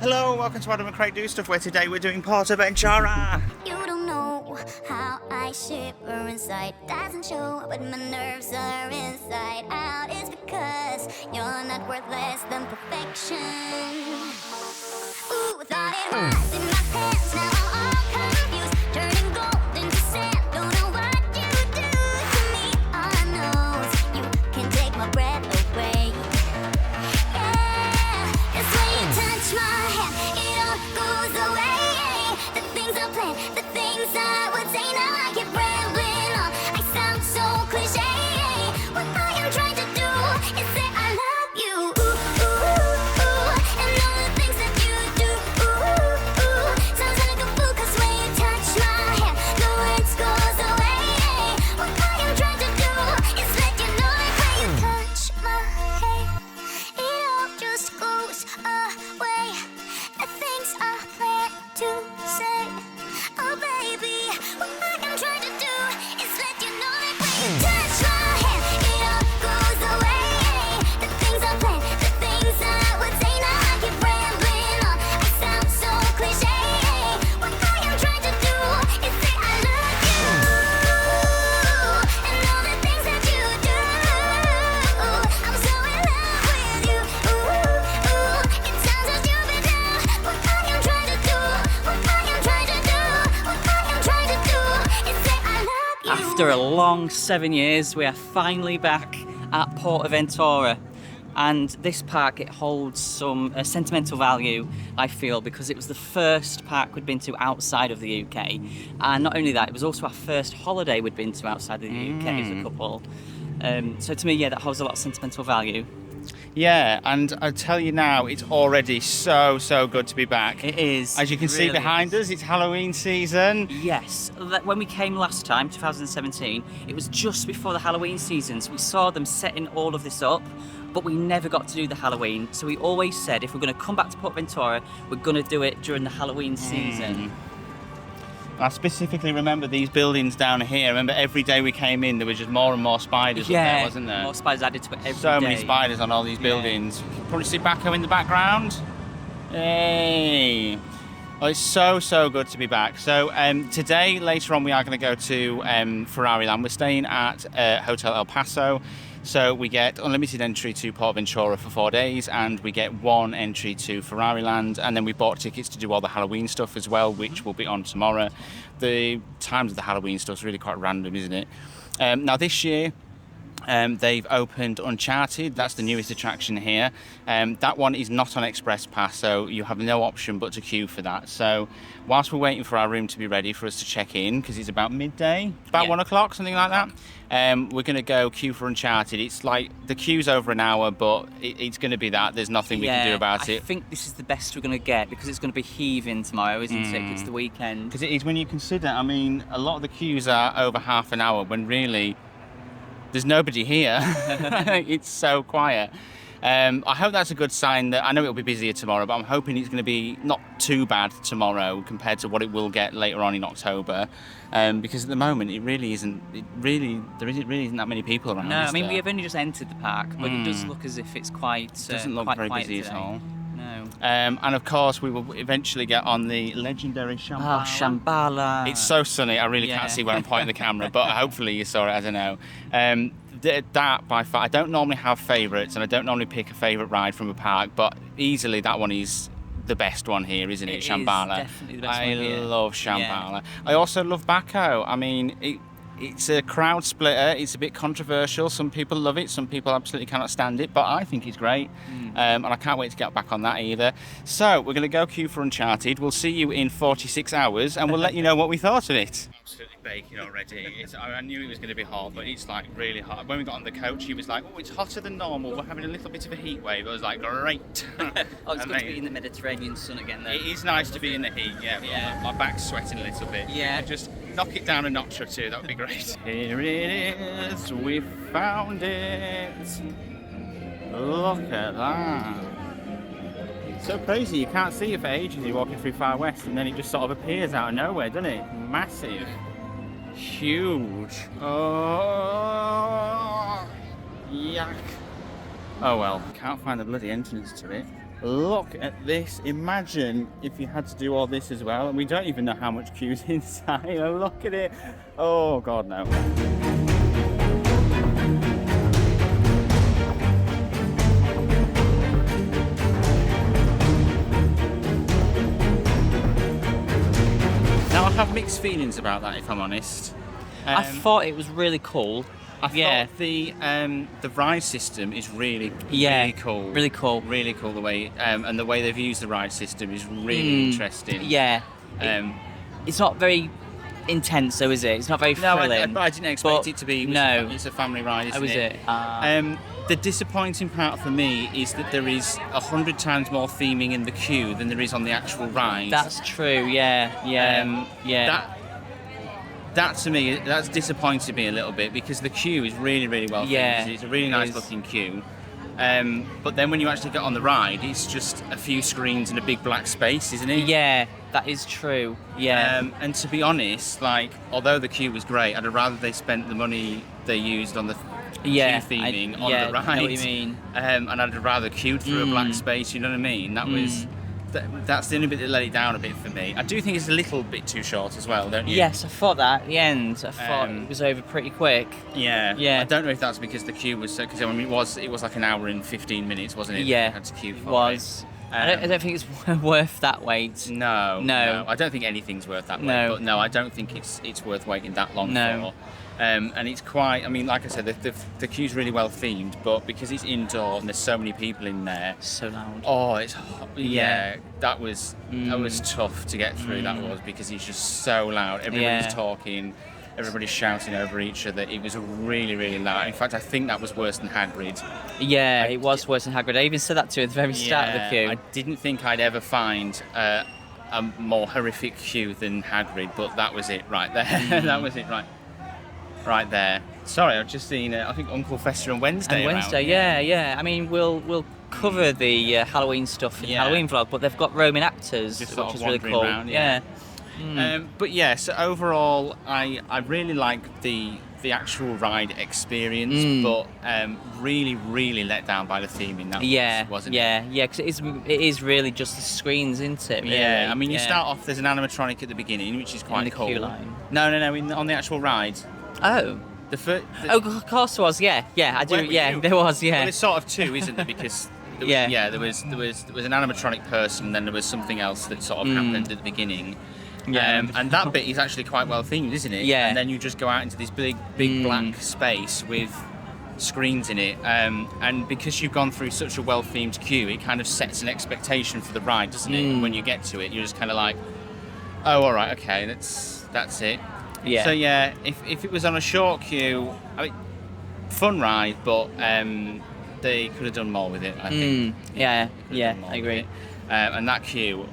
Hello, welcome to Adam and Craig Do Stuff, where today we're doing PortAventura. You don't know how I shiver inside. Doesn't show, but my nerves are inside out. It's because you're not worth less than perfection. Ooh, thought it was in my pants. Now I'm all confused, turning gold into sand. Don't know what you do to me. All I know is you can take my breath away. Yeah, it's when you touch my hand, it all goes away. The things I planned, the things I would say, now I keep rambling on. I sound so cliche. What I am trying to do is say I love you. Ooh, ooh, ooh, and all the things that you do. Ooh, ooh, sounds like a fool, 'cause when you touch my hand, the words goes away. What I am trying to do is let you know that when you touch my hand, it all just goes away. The things I plan to say, oh baby, what I am trying to do is let you know that when you touch my hand, it all goes away. The things I plan, the things I would say, now I keep rambling on. I sound so cliche. What I am trying to do is say I love you, and all the things that you do. I'm so in love with you. Ooh, it sounds so stupid now. What I am trying to do, what I am trying to do, what I am trying to do is say I love you. After a long 7 years, we are finally back at PortAventura. And this park, it holds some sentimental value, I feel, because it was the first park we'd been to outside of the UK. And not only that, it was also our first holiday we'd been to outside of the UK as a couple. So to me, yeah, that holds a lot of sentimental value. Yeah, and I tell you now, it's already so good to be back. It is. As you can see really behind us, it's Halloween season. Yes, when we came last time, 2017, it was just before the Halloween season, so we saw them setting all of this up, but we never got to do the Halloween. So we always said if we're going to come back to PortAventura, we're going to do it during the Halloween season. I specifically remember these buildings down here. I remember every day we came in, there was just more and more spiders up there, wasn't there? More spiders added to it every day. So many spiders on all these buildings. You can probably see Baco in the background. Hey! Well, it's so good to be back. So today, later on, we are going to go to Ferrari Land. We're staying at Hotel El Paso. So we get unlimited entry to PortAventura for 4 days, and we get one entry to Ferrari Land, and then we bought tickets to do all the Halloween stuff as well, which will be on tomorrow. The times of the Halloween stuff is really quite random, isn't it? Now this year, they've opened Uncharted. That's the newest attraction here. That one is not on Express Pass, so you have no option but to queue for that. So whilst we're waiting for our room to be ready for us to check in, because it's about midday, about 1 o'clock, something like that, we're going to go queue for Uncharted. It's like the queue's over an hour, but it's going to be that. There's nothing we can do about it. I think this is the best we're going to get, because it's going to be heaving tomorrow, isn't it? It's the weekend. Because it is, when you consider, I mean, a lot of the queues are over half an hour, when really there's nobody here. It's so quiet. I hope that's a good sign. That I know it'll be busier tomorrow, but I'm hoping it's going to be not too bad tomorrow compared to what it will get later on in October. Because at the moment, it really isn't. There really isn't that many people around. No, I mean, we have only just entered the park, but it does look as if it's quite. Doesn't look quite very busy today. at all. No. And of course, we will eventually get on the legendary Shambhala. Oh, Shambhala. It's so sunny, I really can't see where I'm pointing the camera, but hopefully you saw it, I don't know. That by far, I don't normally have favourites, and I don't normally pick a favourite ride from a park, but easily that one is the best one here, isn't it? Shambhala. Is definitely the best one I here. love Shambhala. Yeah. I also love Baco. I mean, it's a crowd splitter. It's a bit controversial. Some people love it, some people absolutely cannot stand it, but I think it's great. And I can't wait to get back on that either. So we're going to go queue for Uncharted. We'll see you in 46 hours, and we'll let you know what we thought of it. Absolutely baking already. I knew it was going to be hot, but it's like really hot. When we got on the coach, he was like, "Oh, it's hotter than normal. We're having a little bit of a heat wave." I was like, "Great." Oh, it's good to be in the Mediterranean sun again, though. It is nice to be in the heat, yeah. My back's sweating a little bit. Yeah. Just knock it down a notch or two. That would be great. Here it is. We found it. Look at that. So crazy, you can't see it for ages. You're walking through Far West, and then it just sort of appears out of nowhere, doesn't it? Massive. Huge. Oh, yuck. Oh well, can't find the bloody entrance to it. Look at this. Imagine if you had to do all this as well. And we don't even know how much queue's inside. Look at it. Oh, God, no. Now, I have mixed feelings about that, if I'm honest. I thought it was really cool. I thought the ride system is really cool. Really cool. Really cool the way and the way they've used the ride system is really interesting. Yeah. It's not very intense, though, is it? It's not very thrilling. No, I didn't expect it to be. No, it's a family ride, isn't it? The disappointing part for me is that there is 100 times more theming in the queue than there is on the actual ride. That's true. Yeah. That to me, that's disappointed me a little bit because the queue is really, really well themed. It's a really nice looking queue. But then when you actually get on the ride, it's just a few screens and a big black space, isn't it? Yeah, that is true. Yeah. And to be honest, like, although the queue was great, I'd rather they spent the money they used on the queue theming on the ride. I know what you mean. And I'd rather queued through a black space, you know what I mean? That was... That's the only bit that let it down a bit for me. I do think it's a little bit too short as well, don't you? Yes, I thought that at the end. I thought it was over pretty quick. Yeah. Yeah. I don't know if that's because the queue was so... Because I mean, it was like an hour and 15 minutes, wasn't it? Yeah, You had to queue for it was. I don't think it's worth that wait. No. I don't think anything's worth that wait. No. But no, I don't think it's worth waiting that long for. And it's quite, I mean, like I said, the queue's really well themed, but because it's indoor and there's so many people in there. So loud. Oh, it's that was tough to get through. That was because it's just so loud. Everybody's talking, everybody's shouting over each other. It was really, really loud. In fact, I think that was worse than Hagrid. Yeah, it was worse than Hagrid. I even said that to you at the very start of the queue. I didn't think I'd ever find a more horrific queue than Hagrid, but that was it right there. That was it right there. Sorry, I've just seen, I think Uncle Fester and Wednesday yeah. I mean, we'll cover the Halloween stuff in the Halloween vlog, but they've got roaming actors, just which is really cool. Around, but yeah, so overall, I really like the actual ride experience, but really, really let down by the theming. That wasn't it? Yeah, because it is really just the screens, isn't it? Really? Yeah, I mean, you start off, there's an animatronic at the beginning, which is quite cool. Queue line. No, on the actual ride. Oh. Of course there was, yeah, I do, there was, Well, there's sort of two, isn't there? Because there was an animatronic person, and then there was something else that sort of happened at the beginning. Yeah. And that bit is actually quite well themed, isn't it? Yeah. And then you just go out into this big black space with screens in it, and because you've gone through such a well themed queue, it kind of sets an expectation for the ride, doesn't it? And when you get to it, you're just kind of like, oh, all right, okay, that's it. Yeah. So yeah, if it was on a short queue, I mean, fun ride, but they could have done more with it, I think. Yeah, I agree. And that queue,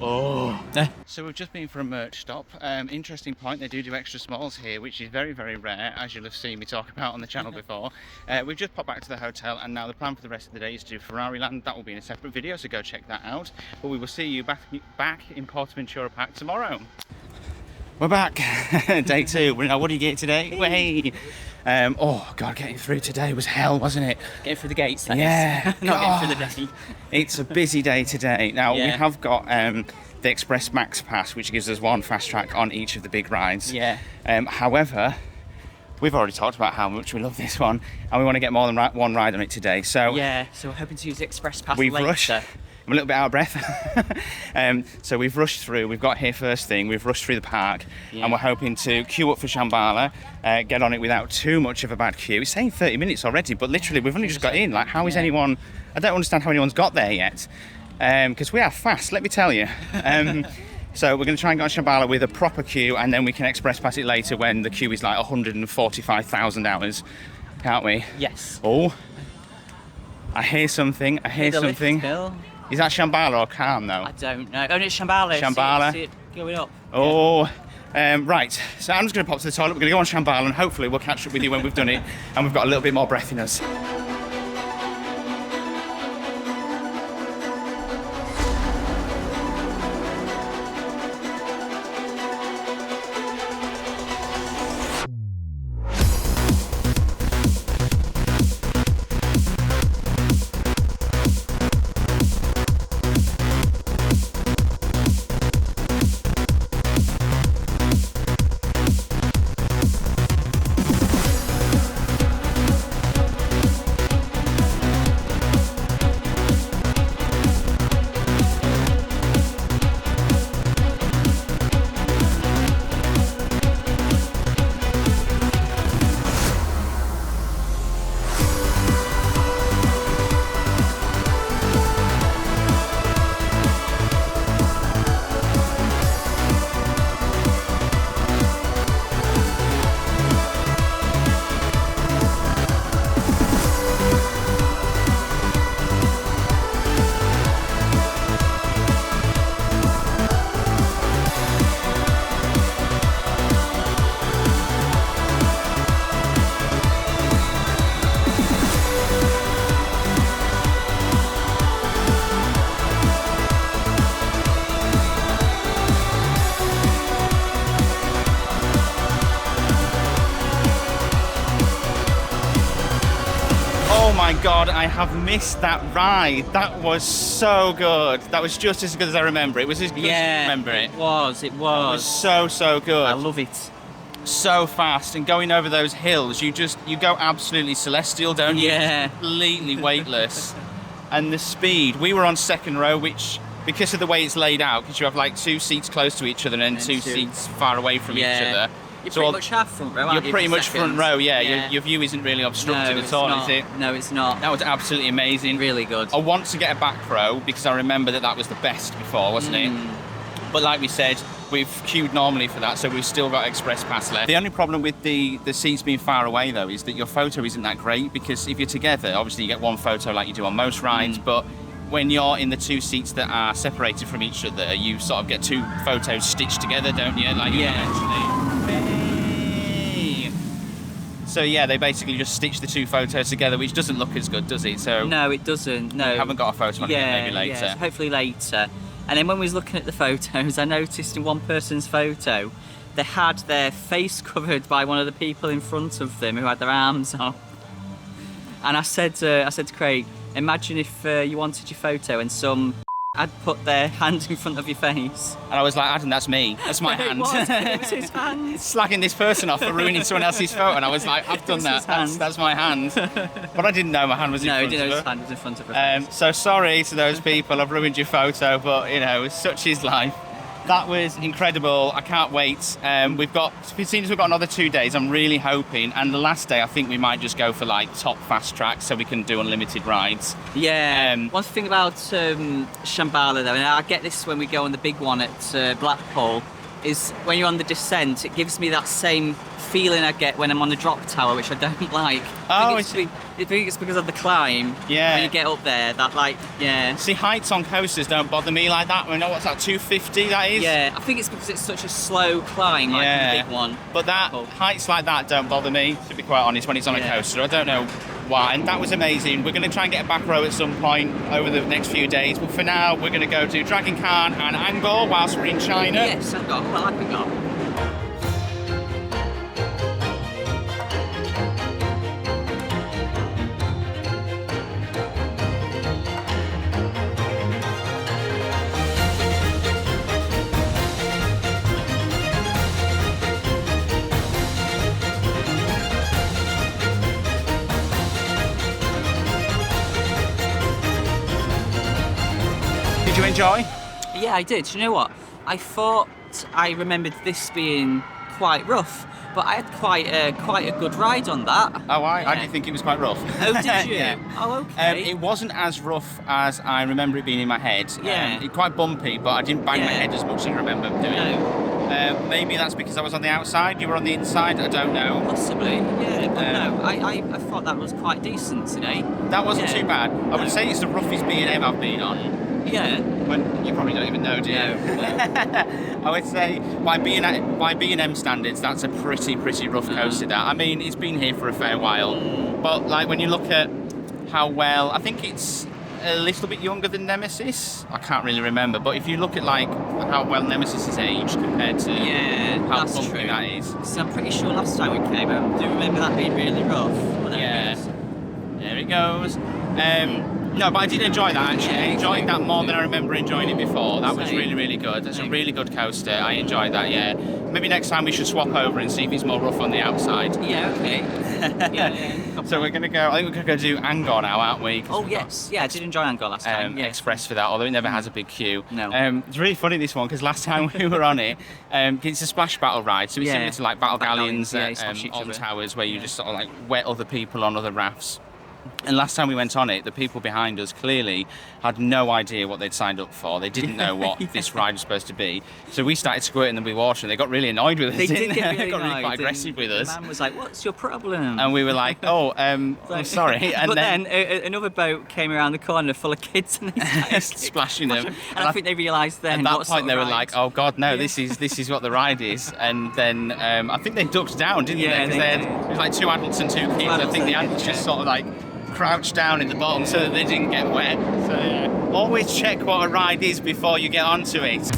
So we've just been for a merch stop. Interesting point, they do extra smalls here, which is very, very rare, as you'll have seen me talk about on the channel before. We've just popped back to the hotel, and now the plan for the rest of the day is to do Ferrari Land. That will be in a separate video, so go check that out. But we will see you back in PortAventura Park tomorrow. We're back, day 2. Now, what do you get today? Hey. Oh God, getting through today was hell, wasn't it? Getting through the gates, Not getting through the day. It's a busy day today. Now, we have got the Express Max Pass, which gives us one fast track on each of the big rides. However, we've already talked about how much we love this one, and we want to get more than one ride on it today. So so we're hoping to use the Express Pass later. Rushed. I'm a little bit out of breath. So we've rushed through. We've got here first thing. We've rushed through the park, and we're hoping to queue up for Shambhala, get on it without too much of a bad queue. It's saying 30 minutes already, but literally we've only just got in. Like, how is anyone? I don't understand how anyone's got there yet, because we are fast. Let me tell you. So we're going to try and get on Shambhala with a proper queue, and then we can express pass it later when the queue is like 145,000 hours, can't we? Yes. Oh, I hear something. Lift, Bill. Is that Shambhala or Calm though? I don't know. Oh, it's Shambhala. Shambhala. See it going up. Oh, right. So I'm just going to pop to the toilet. We're going to go on Shambhala, and hopefully we'll catch up with you when we've done it, and we've got a little bit more breath in us. my God, I have missed that ride. That was so good. That was just as good as I remember. It was as good as I remember it. It was. It was so good. I love it. So fast, and going over those hills, you go absolutely celestial, don't you? Yeah. Completely weightless. And the speed, we were on second row, which, because of the way it's laid out, because you have like 2 seats close to each other and two seats far away from each other. You're pretty much half front row, aren't you? You're pretty much front row, yeah. Your view isn't really obstructed at all, is it? No, it's not. That was absolutely amazing. Really good. I want to get a back row because I remember that was the best before, wasn't it? But like we said, we've queued normally for that, so we've still got express pass left. The only problem with the seats being far away, though, is that your photo isn't that great, because if you're together, obviously you get one photo like you do on most rides, but when you're in the 2 seats that are separated from each other, you sort of get 2 photos stitched together, don't you? Like So yeah, they basically just stitch the 2 photos together, which doesn't look as good, does it? So no, it doesn't. No, we haven't got a photo on it yet, maybe later. Yeah, hopefully later. And then when we was looking at the photos, I noticed in one person's photo, they had their face covered by one of the people in front of them who had their arms up. And I said to Craig, imagine if you wanted your photo and some had put their hand in front of your face. And I was like, Adam, that's me. That's my hand. It was his hand. Slagging this person off for ruining someone else's photo. And I was like, I've done that. That's my hand. But I didn't know my hand was in front of her. No, he didn't know his hand was in front of her. So sorry to those people, I've ruined your photo, but you know, such is life. That was incredible. I can't wait. It seems we've got another 2 days. I'm really hoping. And the last day, I think we might just go for like top fast tracks so we can do unlimited rides. Yeah. One thing about Shambhala, though, and I get this when we go on the big one at Blackpool, is when you're on the descent, it gives me that same feeling I get when I'm on the drop tower, which I don't like. I think it's because of the climb. Yeah. When you get up there, that like, yeah. See, heights on coasters don't bother me like that. I know what's that, 250 that is? Yeah, I think it's because it's such a slow climb, like the big one. But heights like that don't bother me, to be quite honest, when it's on a coaster. I don't know why, and that was amazing. We're going to try and get a back row at some point over the next few days, but for now, we're going to go to Dragon Khan and Angkor whilst we're in China. Yes, Angkor. Well, I like Angkor. Did you enjoy? Yeah, I did. You know what? I thought I remembered this being quite rough, but I had quite a good ride on that. Oh, I didn't think it was quite rough. Oh, did you? Yeah. Oh, okay. It wasn't as rough as I remember it being in my head. Yeah. It quite bumpy, but I didn't bang my head as much as I remember doing. No. Maybe that's because I was on the outside, you were on the inside, I don't know. Possibly, yeah. But no, I thought that was quite decent today. That wasn't too bad. I would say it's the roughest B&M I've been on. Yeah. But you probably don't even know, do you? No. I would say by B&M standards, that's a pretty rough coaster. That, I mean, it's been here for a fair while, but like when you look at how well, I think it's a little bit younger than Nemesis. I can't really remember, but if you look at like how well Nemesis is aged compared to how bumpy that is. So I'm pretty sure last time we came, I do remember that being really rough. Yeah. There it goes. No, but I did enjoy that actually. I enjoyed that more than I remember enjoying it before. That was really good. That's a really good coaster. I enjoyed that, yeah. Maybe next time we should swap over and see if it's more rough on the outside. Yeah, okay. So we're going to go, I think we're going to go do Angkor now, aren't we? Oh, yes. Yeah, I did enjoy Angkor last time. Express for that, although it never has a big queue. No. It's really funny, this one, because last time we were on it, it's a splash battle ride, so it's similar to like Battle Galleons at Alton Towers, where you just sort of like wet other people on other rafts. And last time we went on it, the people behind us clearly had no idea what they'd signed up for. They didn't know what this ride was supposed to be. So we started squirting them with water and they got really annoyed with us. They did get really got really quite aggressive with us. The man was like, "What's your problem?" And we were like, I'm sorry. And but then another boat came around the corner full of kids and they started splashing them. And I think they realised then. At that point they were like, "Oh God, no! This is what the ride is." And then I think they ducked down, didn't they? Because it was like 2 adults and 2 kids. I think the adults just sort of like crouched down in the bottom so that they didn't get wet. So always check what a ride is before you get onto it.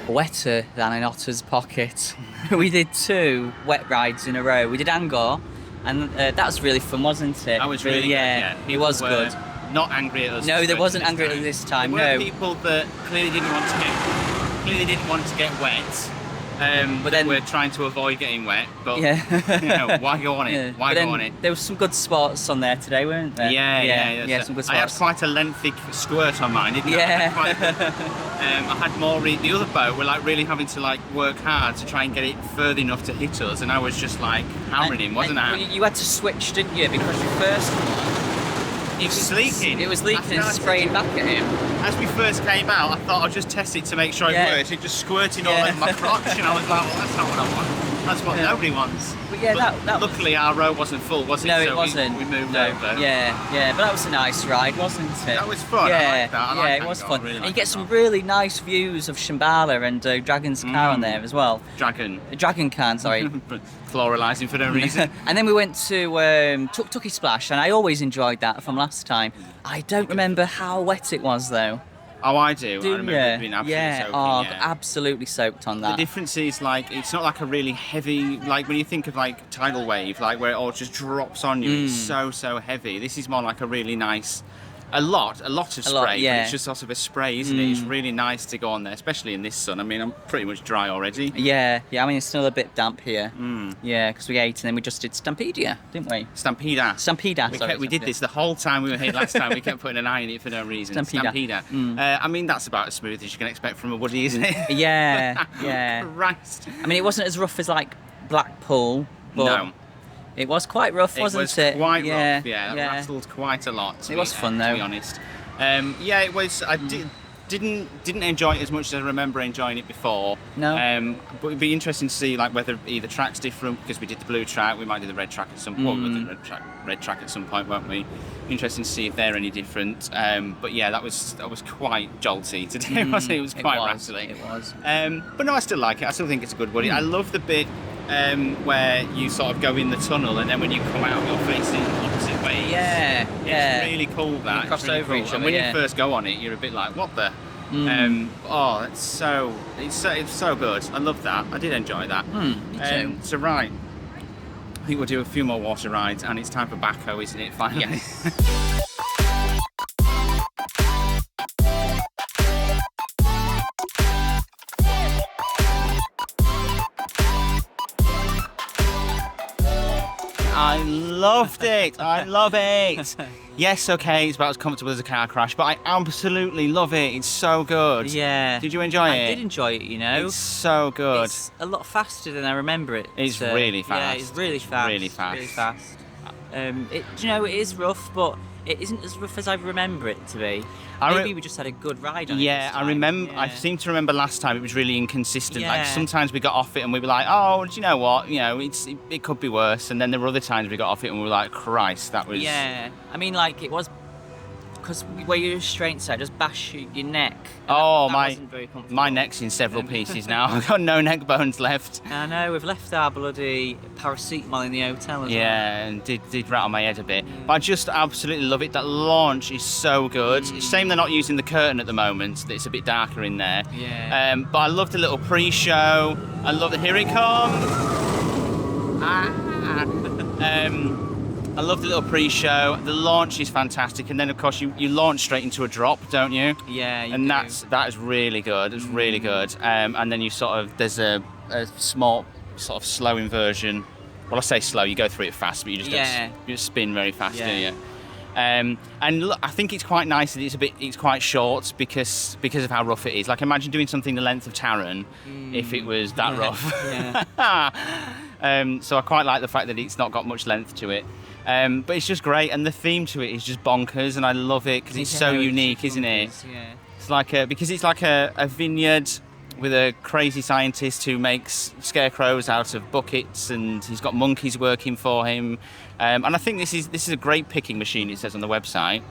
wetter than an otter's pocket. We did 2 wet rides in a row. We did Angkor, and that was really fun, wasn't it? That was really good, yeah. It was People were good. Not angry at us. No, there wasn't angry at us this time. There were No. people that clearly didn't want to get wet. But then we're trying to avoid getting wet. But why go on it? Yeah. Why go on it? There was some good spots on there today, weren't there? Yeah. Some good I had spots. quite a lengthy squirt on mine, didn't I? Yeah. I had more. The other boat were like really having to like work hard to try and get it further enough to hit us, and I was just like hammering him, wasn't I? You had to switch, didn't you? Because your first. It was leaking. It was leaking and spraying back at him. As we first came out, I thought I'd just test it to make sure it worked. It just squirted all over my crotch, and I was like, well, that's not what I want. That's what nobody wants. But yeah, that luckily our row wasn't full, was it? No, so it wasn't. We moved over. Yeah, but that was a nice ride, wasn't it? That was fun. Yeah, I like that. I like it was fun. Really and like you get some really nice views of Shambhala and Dragon's car on there as well. Dragon Can, sorry. Pluralising for no reason. And then we went to Tutuki Splash, and I always enjoyed that from last time. I don't remember how wet it was though. Oh, I do. I you? remember it being absolutely soaking, absolutely soaked on that. The difference is like it's not like a really heavy, like when you think of like tidal wave, like where it all just drops on you. It's so heavy. This is more like a really nice. A lot of spray, but it's just sort of a spray, isn't it? It's really nice to go on there, especially in this sun. I mean, I'm pretty much dry already. Yeah. I mean, it's still a bit damp here. Yeah, because we ate and then we just did Stampida, didn't we? Stampida. We did this the whole time we were here last time. We kept putting an eye in it for no reason. Stampida. I mean, that's about as smooth as you can expect from a woody, isn't it? Yeah. Christ. I mean, it wasn't as rough as like Blackpool, but No. it was quite rough, wasn't it? It was quite rough, yeah. It rattled quite a lot. It was fun, though. To be honest. It was. I didn't enjoy it as much as I remember enjoying it before. No. But it'd be interesting to see like whether either track's different because we did the blue track. We might do the red track at some point. We'll do the red track at some point, won't we? Interesting to see if they're any different. But yeah, that was quite jolty today. Wasn't it? It was quite rattly. It was. But no, I still like it. I still think it's a good woody. I love the bit where you sort of go in the tunnel and then when you come out, you're facing the opposite way. Yeah. It's really cool that. You cross really over each other, And when yeah. you first go on it, you're a bit like, what the? It's so good. I love that. I did enjoy that. Me too. So right, I think we'll do a few more water rides, and it's time for Baco, isn't it? Finally. Yes. I loved it. I love it. Yes, okay, it's about as comfortable as a car crash, but I absolutely love it. It's so good. Yeah. Did you enjoy it? I did enjoy it, you know. It's so good. It's a lot faster than I remember it. It's really fast. Yeah, it's really fast. Really fast. Really fast. It is rough, but it isn't as rough as I remember it to be. Maybe we just had a good ride on it. Yeah, this time. I remember. Yeah. I seem to remember last time it was really inconsistent. Like Yeah. sometimes we got off it and we were like, oh, do you know what? You know, it could be worse. And then there were other times we got off it and we were like, Christ, that was. Yeah, I mean, like it was because where you're straight side, just bash your neck. Oh, that wasn't very comfortable. my neck's in several pieces now. I've got no neck bones left. I know, we've left our bloody paracetamol in the hotel as Yeah, and did rattle my head a bit. But I just absolutely love it. That launch is so good. It's a shame they're not using the curtain at the moment. It's a bit darker in there. Yeah. But I love the little pre-show. I love the here it comes. I love the little pre-show. The launch is fantastic, and then of course you launch straight into a drop, don't you? Yeah, you and do. that is really good. It's really good. And then you there's a small sort of slow inversion. Well, I say slow. You go through it fast, but you just you just spin very fast, Yeah. don't you? And look, I think it's quite nice that it's quite short because of how rough it is. Like imagine doing something the length of Taron if it was that rough. Yeah. So I quite like the fact that it's not got much length to it. But it's just great, and the theme to it is just bonkers, and I love it because it's so unique, isn't it? Yeah. It's like because it's like a vineyard with a crazy scientist who makes scarecrows out of buckets, and he's got monkeys working for him. And I think this is a great picking machine. It says on the website.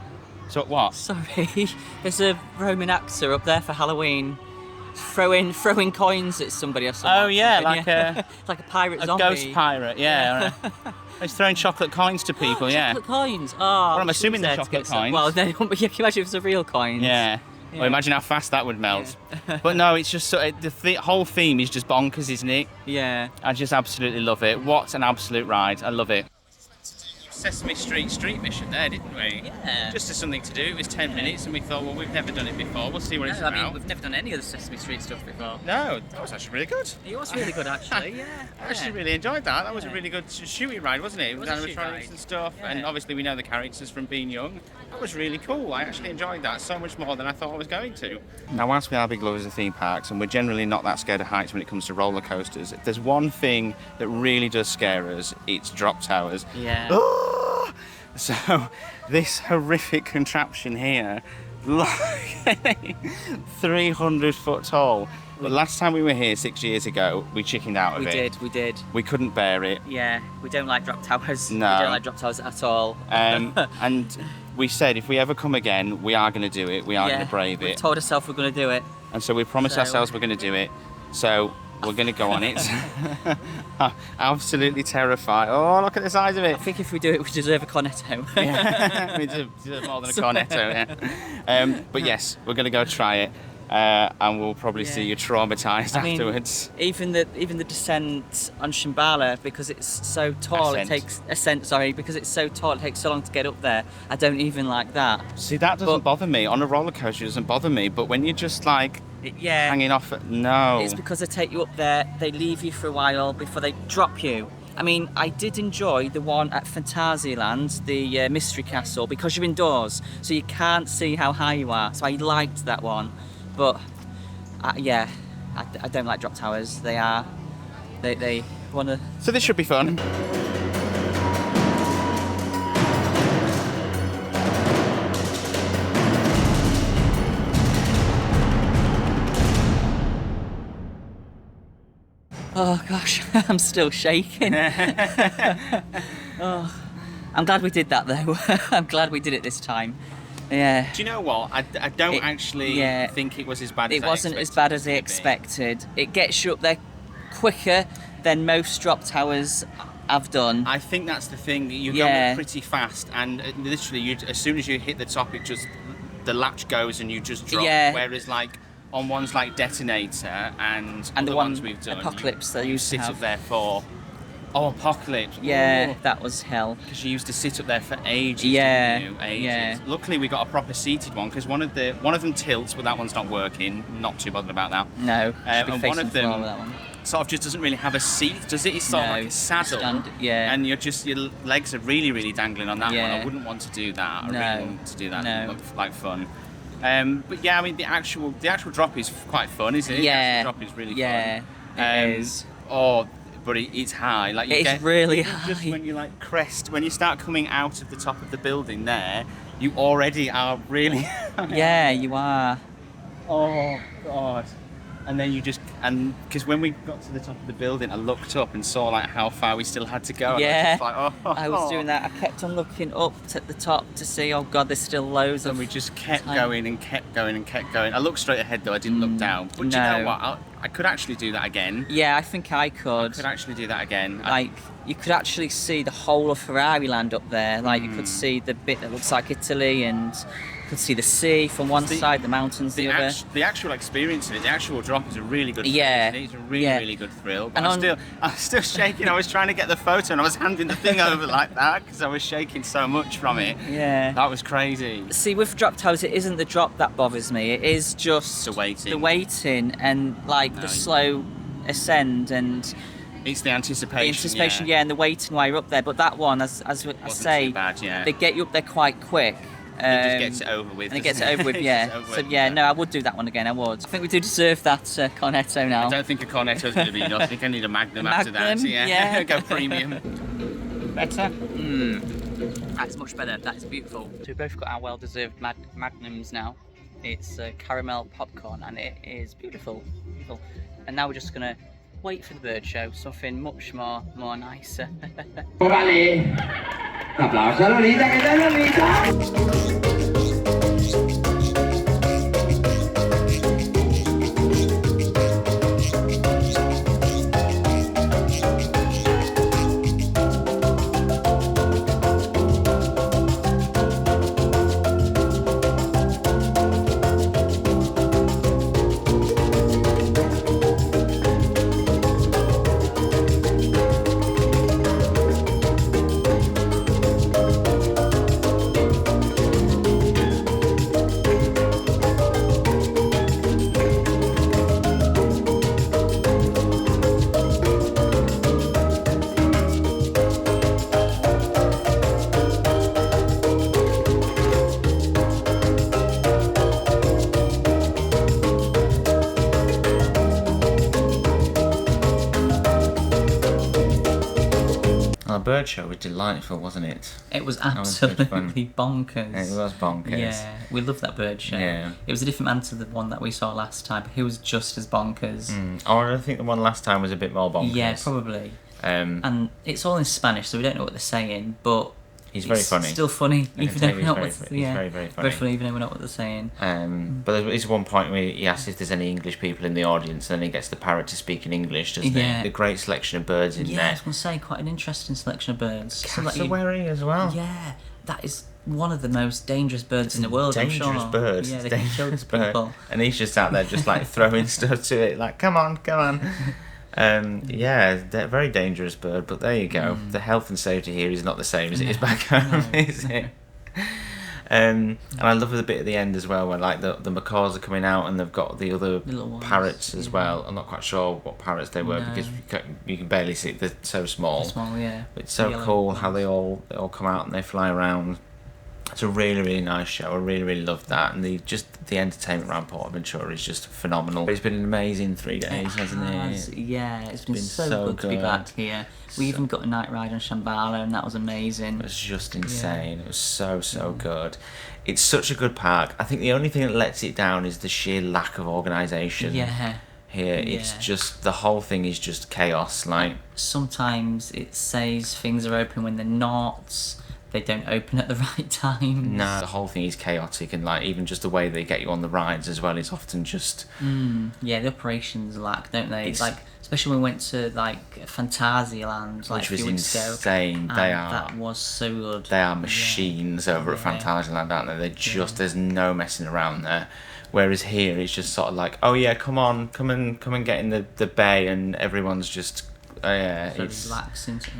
So what? Sorry, there's a Roman actor up there for Halloween. Throwing coins at somebody or something. Oh yeah, like like a pirate a zombie. ghost pirate. Yeah. He's throwing chocolate coins to people. Yeah. Chocolate coins. Oh, Well, I'm assuming they're chocolate coins. Well, then, but you can imagine if it was a real coin. Yeah. Well, imagine how fast that would melt. But no, it's just the whole theme is just bonkers, isn't it? Yeah. I just absolutely love it. What an absolute ride. I love it. Sesame Street mission there, didn't we? Yeah. Just as something to do. It was 10 minutes and we thought, well, we've never done it before. We'll see what it's about. I mean, we've never done any of the Sesame Street stuff before. No, that was actually really good. It was really good, actually, yeah. I actually really enjoyed that. That was a really good shooting ride, wasn't it? It was With a shoot animatronics ride. and stuff. Yeah. And obviously we know the characters from being young. That was really cool. I actually enjoyed that so much more than I thought I was going to. Now, whilst we are big lovers of theme parks and we're generally not that scared of heights when it comes to roller coasters, if there's one thing that really does scare us, it's drop towers. Yeah. So this horrific contraption here, like 300 foot tall. But last time we were here 6 years ago, we chickened out of it. We did. We couldn't bear it. Yeah, we don't like drop towers. No. We don't like drop towers at all. And we said if we ever come again, we are going to do it. We are going to brave we it. told ourselves we're going to do it. And so we promised ourselves we're going to do it. So we're going to go on it. Absolutely terrified. Oh, look at the size of it. I think if we do it, we deserve a cornetto. Yeah. We deserve more than a cornetto, yeah. But yes, we're going to go try it. And we'll probably see you traumatised afterwards. Even the descent on Shambhala, because it's so tall, because it's so tall, it takes so long to get up there. I don't even like that. See, that doesn't bother me. On a roller coaster, it doesn't bother me. But when you're just like hanging off, no. It's because they take you up there, they leave you for a while before they drop you. I mean, I did enjoy the one at Fantasyland, the Mystery Castle, because you're indoors, so you can't see how high you are. So I liked that one. But I don't like drop towers. They want to. So this should be fun. Oh gosh, I'm still shaking. Oh, I'm glad we did that though. I'm glad we did it this time. Yeah. Do you know what? I don't actually think it was as bad as it wasn't as bad as I expected. It gets you up there quicker than most drop towers have done. I think that's the thing. You go up pretty fast, and literally, as soon as you hit the top, the latch goes and you just drop. Yeah. Whereas like on ones like Detonator and the ones we've done, Apocalypse, you sit up there for. Oh, Apocalypse. Yeah, that was hell. Because you used to sit up there for ages. Yeah. Didn't you? Ages. Yeah. Luckily, we got a proper seated one because one of them tilts, but that one's not working. Not too bothered about that. No. And one of them sort of just doesn't really have a seat, does it? It's sort of like a saddle. And your legs are really, really dangling on that one. I wouldn't want to do that. I really want to do that. It looked like fun. But yeah, I mean the actual drop is quite fun, isn't it? Yeah. The actual drop is really fun. Yeah. It is. Oh. But it's high. Like it's really high. Just when you when you start coming out of the top of the building there, you already are really high. Yeah, you are. Oh God. And then because when we got to the top of the building, I looked up and saw like how far we still had to go. Yeah. And I was just like, I was doing that. I kept on looking up at the top to see, oh God, there's still loads and we just kept going and kept going and kept going. I looked straight ahead though, I didn't look down. But do you know what? I could actually do that again. Yeah, I think I could. I could actually do that again. Like, you could actually see the whole of Ferrari Land up there. Like, you could see the bit that looks like Italy, and you could see the sea from one side, the mountains the other. The actual experience of it, the actual drop is a really good thrill. Yeah. Isn't it? It's a really, really good thrill. But And I'm still shaking. I was trying to get the photo and I was handing the thing over like that because I was shaking so much from it. Yeah. That was crazy. See, with drop towers, it isn't the drop that bothers me. It is just the waiting. The waiting and like the slow ascend and it's the anticipation. And the waiting while you're up there. But that one, as I say, too bad, they get you up there quite quick. It just gets it over with. And it gets it over with, yeah. No, I would do that one again, I would. I think we do deserve that cornetto now. I don't think a cornetto's going to be enough. I think I need a Magnum after that. So yeah. Go premium. Better? That's much better. That is beautiful. So we've both got our well-deserved Magnums now. It's caramel popcorn and it is beautiful. And now we're just going to wait for the bird show, something much more nicer. Vale. Un aplauso a Lolita, ¿qué tal Lolita? bird show was delightful, wasn't it? It was was good fun. absolutely bonkers. It was bonkers. Yeah, we loved that bird show. Yeah. It was a different man to the one that we saw last time, but he was just as bonkers. Oh, I think the one last time was a bit more bonkers. Yeah, probably. And it's all in Spanish, so we don't know what they're saying, but he's very funny. Still funny, even though we know what He's very, very funny. even though we know what they're saying. But there's one point where he asks if there's any English people in the audience, and then he gets the parrot to speak in English, doesn't he? The great selection of birds in Yeah, there. I was going to say, quite an interesting selection of birds. Cassowary as well. Yeah, that is one of the most dangerous birds in the world, Dangerous I'm sure. bird. Yeah, they Dangerous can kill bird. people. And he's just out there just like throwing stuff to it, like, come on, come on. Yeah, they're a very dangerous bird, but there you go. The health and safety here is not the same as it is back home, is it? And I love the bit at the end as well, where like the macaws are coming out and they've got the other parrots as well. I'm not quite sure what parrots they were because you can barely see it. They're so small. They're small, yeah. But it's so cool how they all come out and they fly around. It's a really, really nice show. I really, really loved that, and the entertainment around PortAventura is just phenomenal. It's been an amazing 3 days, hasn't it? Yeah, it's been so good to be back here. We even got a night ride on Shambhala, and that was amazing. It was just insane. It was so good. It's such a good park. I think the only thing that lets it down is the sheer lack of organisation. Yeah. Here, it's just the whole thing is just chaos. Like sometimes it says things are open when they're not. They don't open at the right time. No, the whole thing is chaotic, and like even just the way they get you on the rides as well is often just. Yeah, the operations lack, don't they? Like especially when we went to like Phantasialand like a few weeks ago. Insane. That was so good. They are machines over at Phantasialand, aren't they? They just there's no messing around there. Whereas here it's just sort of like, oh yeah, come on, come and get in the bay, and everyone's just it's relaxed into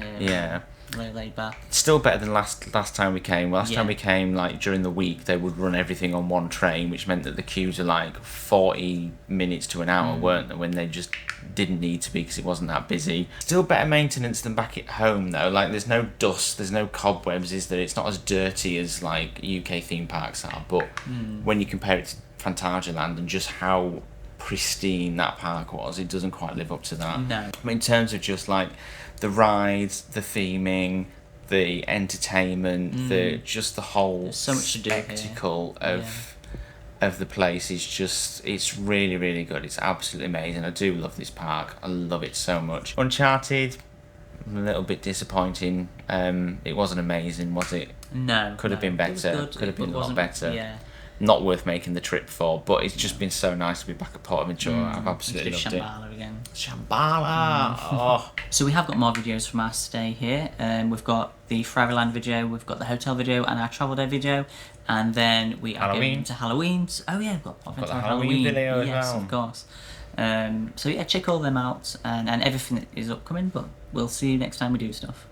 really laid back. It's still better than last time we came. Last time we came, like during the week, they would run everything on one train, which meant that the queues are like 40 minutes to an hour, weren't they? When they just didn't need to be because it wasn't that busy. Still better maintenance than back at home though. Like there's no dust, there's no cobwebs. Is that it's not as dirty as like UK theme parks are. But when you compare it to Phantasialand and just how pristine that park was, it doesn't quite live up to that. No. I mean, in terms of just like the rides, the theming, the entertainment, the whole so much to do spectacle of the place is just, it's really, really good. It's absolutely amazing. I do love this park. I love it so much. Uncharted, a little bit disappointing. It wasn't amazing, was it? No. Could have been better. Could have been a lot better. Yeah. Not worth making the trip for, but it's just been so nice to be back at PortAventura. I've absolutely loved it. Shambhala again. Shambhala! Oh. So we have got more videos from our stay here. We've got the Foreverland video, we've got the hotel video, and our travel day video. And then we are going to Halloween. Oh yeah, we've got PortAventura Halloween video as yes, well. of course. So yeah, check all them out, and everything that is upcoming. But we'll see you next time we do stuff.